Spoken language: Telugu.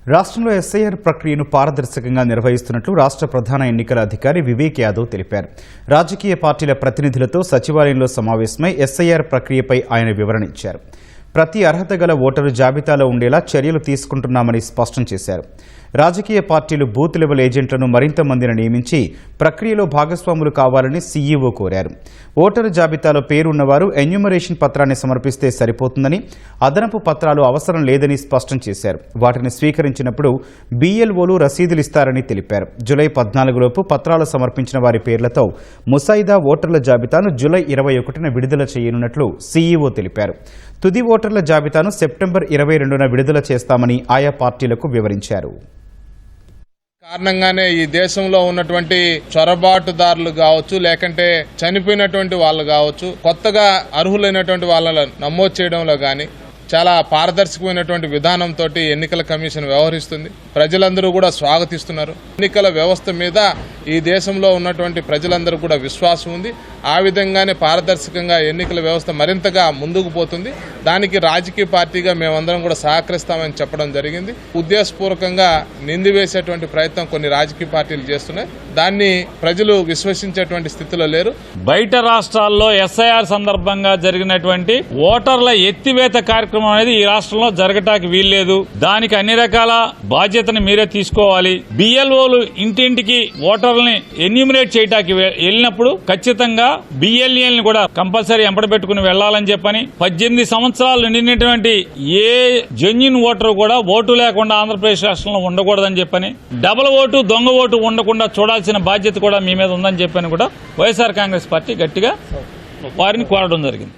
రాష్ట్రంలో ఎస్ఐఆర్ ప్రక్రియను పారదర్శకంగా నిర్వహిస్తున్నట్లు రాష్ట్ర ప్రధాన ఎన్నికల అధికారి వివేక్ యాదవ్ తెలిపారు. రాజకీయ పార్టీల ప్రతినిధులతో సచివాలయంలో సమావేశమై ఎస్ఐఆర్ ప్రక్రియపై ఆయన వివరణ ఇచ్చారు. ప్రతి అర్హత గల ఓటరు జాబితాలో ఉండేలా చర్యలు తీసుకుంటున్నామని స్పష్టం చేశారు. రాజకీయ పార్టీలు బూత్ లెవెల్ ఏజెంట్లను మరింత మందిని నియమించి ప్రక్రియలో భాగస్వాములు కావాలని సీఈఓ కోరారు. ఓటరు జాబితాలో పేరున్నవారు ఎన్యూమరేషన్ పత్రాన్ని సమర్పిస్తే సరిపోతుందని, అదనపు పత్రాలు అవసరం లేదని స్పష్టం చేశారు. వాటిని స్వీకరించినప్పుడు బీఎల్ఓలు రసీదులు ఇస్తారని తెలిపారు. జూలై 14లోపు పత్రాలు సమర్పించిన వారి పేర్లతో ముసాయిదా ఓటర్ల జాబితాను జూలై 21న విడుదల చేయనున్నట్లు సీఈఓ తెలిపారు. తుది ఓటర్ల జాబితాను సెప్టెంబర్ 22న విడుదల చేస్తామని ఆయా పార్టీలకు వివరించారు. కారణంగానే ఈ దేశంలో ఉన్నటువంటి చొరబాటుదారులు కావచ్చు, లేకంటే చనిపోయినటువంటి వాళ్ళు కావచ్చు, కొత్తగా అర్హులైనటువంటి వాళ్ళని నమోదు చేయడంలో గాని చాలా పారదర్శకమైనటువంటి విధానంతో ఎన్నికల కమిషన్ వ్యవహరిస్తుంది. ప్రజలందరూ కూడా స్వాగతిస్తున్నారు. ఎన్నికల వ్యవస్థ మీద ఈ దేశంలో ఉన్నటువంటి ప్రజలందరూ కూడా విశ్వాసం ఉంది. ఆ విధంగానే పారదర్శకంగా ఎన్నికల వ్యవస్థ మరింతగా ముందుకు పోతుంది. దానికి రాజకీయ పార్టీగా మేమందరం కూడా సహకరిస్తామని చెప్పడం జరిగింది. ఉద్దేశపూర్వకంగా నిందివేసేటువంటి ప్రయత్నం కొన్ని రాజకీయ పార్టీలు చేస్తున్నాయి. దాన్ని ప్రజలు విశ్వసించేటువంటి స్థితిలో లేరు. బయట రాష్ట్రాల్లో ఎస్ఐఆర్ సందర్భంగా జరిగినటువంటి ఓటర్ల ఎత్తివేత కార్యక్రమం అనేది ఈ రాష్ట్రంలో జరగటానికి వీల్లేదు. దానికి అన్ని రకాల బాధ్యతను మీరే తీసుకోవాలి. బిఎల్ఓలు ఇంటింటికి ఓటర్లని ఎన్యూమినేట్ చేయడానికి వెళ్ళినప్పుడు ఖచ్చితంగా బిఎల్ఏని కూడా కంపల్సరీ ఎంపడబెట్టుకుని వెళ్లాలని చెప్పని, 18 సంవత్సరాలు నిండినటువంటి ఏ జెన్యూన్ ఓటర్ కూడా ఓటు లేకుండా ఆంధ్రప్రదేశ్ రాష్ట్రంలో ఉండకూడదని చెప్పని, డబుల్ ఓటు దొంగ ఓటు ఉండకుండా చూడాల్సిన బాధ్యత కూడా మీ మీద ఉందని చెప్పని కూడా వైఎస్ఆర్ కాంగ్రెస్ పార్టీ గట్టిగా వారిని కోరడం జరిగింది.